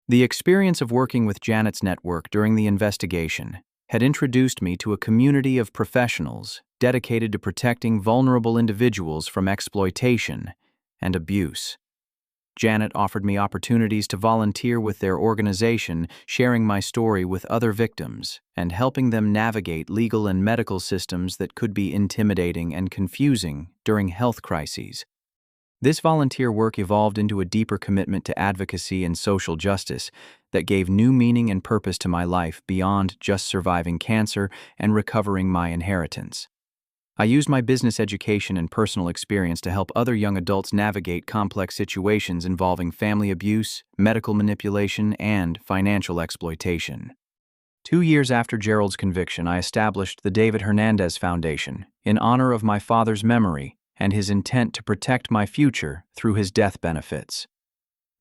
The experience of working with Janet's network during the investigation had introduced me to a community of professionals dedicated to protecting vulnerable individuals from exploitation and abuse. Janet offered me opportunities to volunteer with their organization, sharing my story with other victims and helping them navigate legal and medical systems that could be intimidating and confusing during health crises. This volunteer work evolved into a deeper commitment to advocacy and social justice that gave new meaning and purpose to my life beyond just surviving cancer and recovering my inheritance. I used my business education and personal experience to help other young adults navigate complex situations involving family abuse, medical manipulation, and financial exploitation. 2 years after Gerald's conviction, I established the David Hernandez Foundation in honor of my father's memory and his intent to protect my future through his death benefits.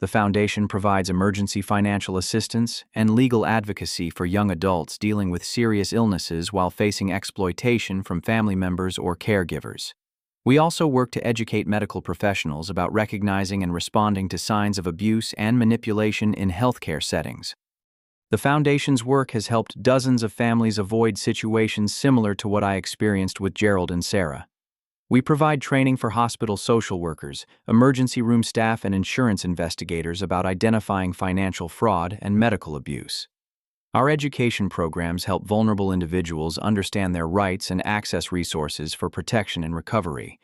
The foundation provides emergency financial assistance and legal advocacy for young adults dealing with serious illnesses while facing exploitation from family members or caregivers. We also work to educate medical professionals about recognizing and responding to signs of abuse and manipulation in healthcare settings. The foundation's work has helped dozens of families avoid situations similar to what I experienced with Gerald and Sarah. We provide training for hospital social workers, emergency room staff, and insurance investigators about identifying financial fraud and medical abuse. Our education programs help vulnerable individuals understand their rights and access resources for protection and recovery.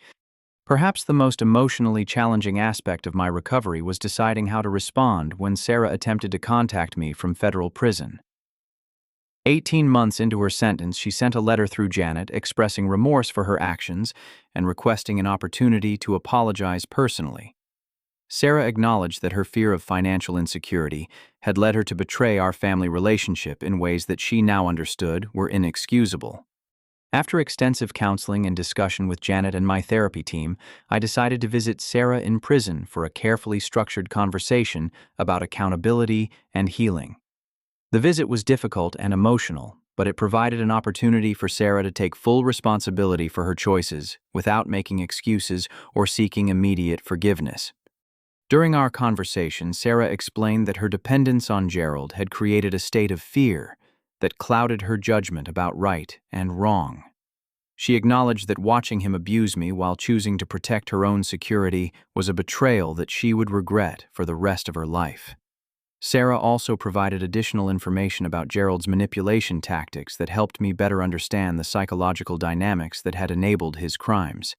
Perhaps the most emotionally challenging aspect of my recovery was deciding how to respond when Sarah attempted to contact me from federal prison. 18 months into her sentence, she sent a letter through Janet expressing remorse for her actions and requesting an opportunity to apologize personally. Sarah acknowledged that her fear of financial insecurity had led her to betray our family relationship in ways that she now understood were inexcusable. After extensive counseling and discussion with Janet and my therapy team, I decided to visit Sarah in prison for a carefully structured conversation about accountability and healing. The visit was difficult and emotional, but it provided an opportunity for Sarah to take full responsibility for her choices without making excuses or seeking immediate forgiveness. During our conversation, Sarah explained that her dependence on Gerald had created a state of fear that clouded her judgment about right and wrong. She acknowledged that watching him abuse me while choosing to protect her own security was a betrayal that she would regret for the rest of her life. Sarah also provided additional information about Gerald's manipulation tactics that helped me better understand the psychological dynamics that had enabled his crimes.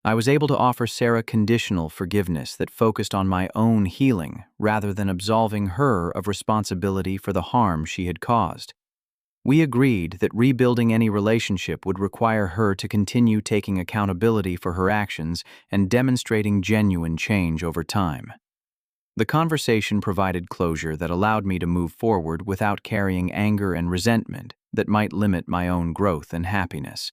I was able to offer Sarah conditional forgiveness that focused on my own healing rather than absolving her of responsibility for the harm she had caused. We agreed that rebuilding any relationship would require her to continue taking accountability for her actions and demonstrating genuine change over time. The conversation provided closure that allowed me to move forward without carrying anger and resentment that might limit my own growth and happiness.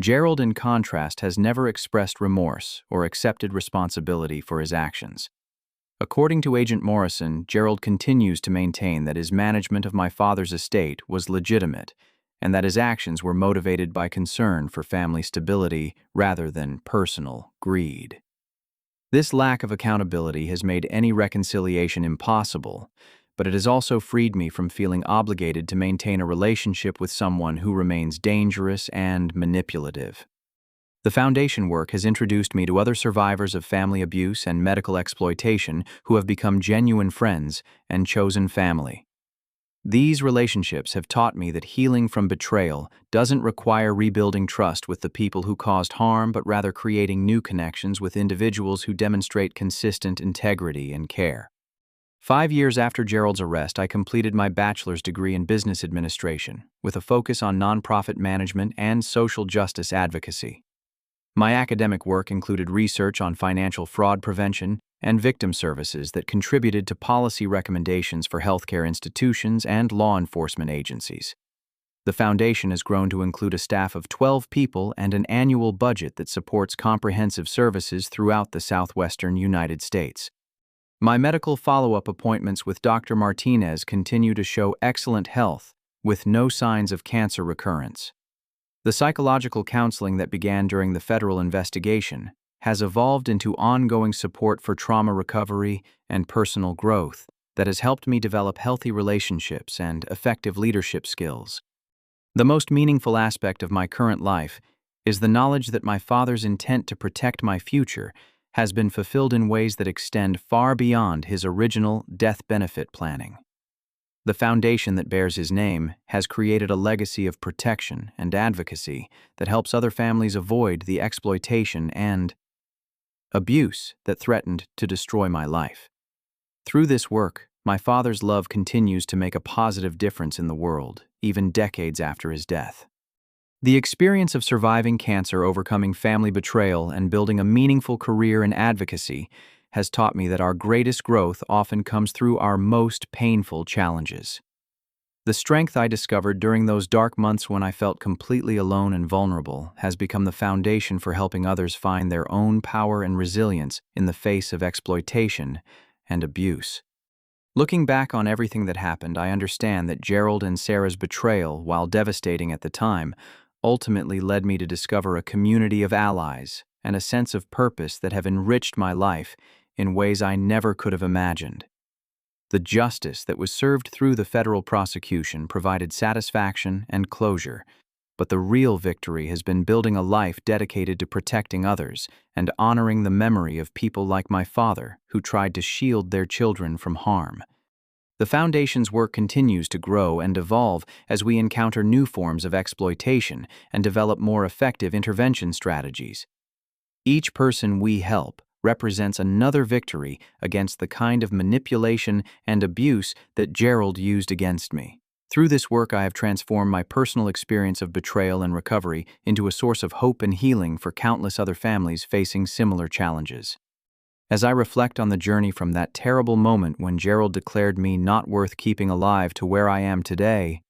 Gerald, in contrast, has never expressed remorse or accepted responsibility for his actions. According to Agent Morrison, Gerald continues to maintain that his management of my father's estate was legitimate and that his actions were motivated by concern for family stability rather than personal greed. This lack of accountability has made any reconciliation impossible, but it has also freed me from feeling obligated to maintain a relationship with someone who remains dangerous and manipulative. The foundation work has introduced me to other survivors of family abuse and medical exploitation who have become genuine friends and chosen family. These relationships have taught me that healing from betrayal doesn't require rebuilding trust with the people who caused harm, but rather creating new connections with individuals who demonstrate consistent integrity and care. 5 years after Gerald's arrest, I completed my bachelor's degree in business administration, with a focus on nonprofit management and social justice advocacy. My academic work included research on financial fraud prevention and victim services that contributed to policy recommendations for healthcare institutions and law enforcement agencies. The foundation has grown to include a staff of 12 people and an annual budget that supports comprehensive services throughout the southwestern United States. My medical follow-up appointments with Dr. Martinez continue to show excellent health, with no signs of cancer recurrence. The psychological counseling that began during the federal investigation has evolved into ongoing support for trauma recovery and personal growth that has helped me develop healthy relationships and effective leadership skills. The most meaningful aspect of my current life is the knowledge that my father's intent to protect my future has been fulfilled in ways that extend far beyond his original death benefit planning. The foundation that bears his name has created a legacy of protection and advocacy that helps other families avoid the exploitation and abuse that threatened to destroy my life. Through this work, my father's love continues to make a positive difference in the world, even decades after his death. The experience of surviving cancer, overcoming family betrayal, and building a meaningful career in advocacy has taught me that our greatest growth often comes through our most painful challenges. The strength I discovered during those dark months when I felt completely alone and vulnerable has become the foundation for helping others find their own power and resilience in the face of exploitation and abuse. Looking back on everything that happened, I understand that Gerald and Sarah's betrayal, while devastating at the time, ultimately led me to discover a community of allies and a sense of purpose that have enriched my life in ways I never could have imagined. The justice that was served through the federal prosecution provided satisfaction and closure, but the real victory has been building a life dedicated to protecting others and honoring the memory of people like my father who tried to shield their children from harm. The Foundation's work continues to grow and evolve as we encounter new forms of exploitation and develop more effective intervention strategies. Each person we help represents another victory against the kind of manipulation and abuse that Gerald used against me. Through this work, I have transformed my personal experience of betrayal and recovery into a source of hope and healing for countless other families facing similar challenges. As I reflect on the journey from that terrible moment when Gerald declared me not worth keeping alive to where I am today,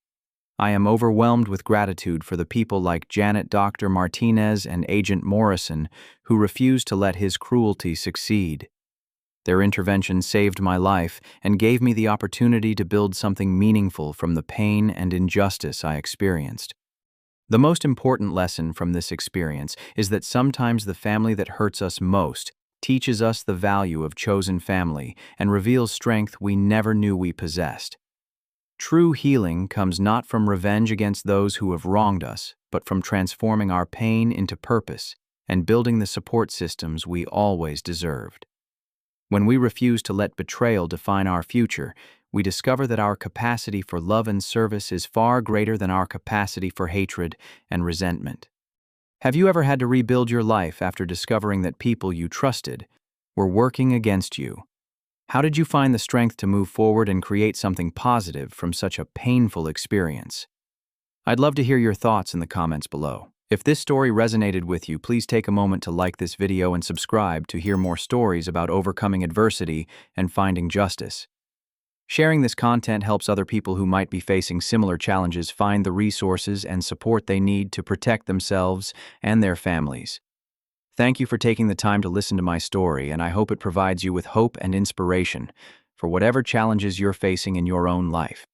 I am overwhelmed with gratitude for the people like Janet Dr. Martinez and Agent Morrison who refused to let his cruelty succeed. Their intervention saved my life and gave me the opportunity to build something meaningful from the pain and injustice I experienced. The most important lesson from this experience is that sometimes the family that hurts us most teaches us the value of chosen family and reveals strength we never knew we possessed. True healing comes not from revenge against those who have wronged us, but from transforming our pain into purpose and building the support systems we always deserved. When we refuse to let betrayal define our future, we discover that our capacity for love and service is far greater than our capacity for hatred and resentment. Have you ever had to rebuild your life after discovering that people you trusted were working against you? How did you find the strength to move forward and create something positive from such a painful experience? I'd love to hear your thoughts in the comments below. If this story resonated with you, please take a moment to like this video and subscribe to hear more stories about overcoming adversity and finding justice. Sharing this content helps other people who might be facing similar challenges find the resources and support they need to protect themselves and their families. Thank you for taking the time to listen to my story, and I hope it provides you with hope and inspiration for whatever challenges you're facing in your own life.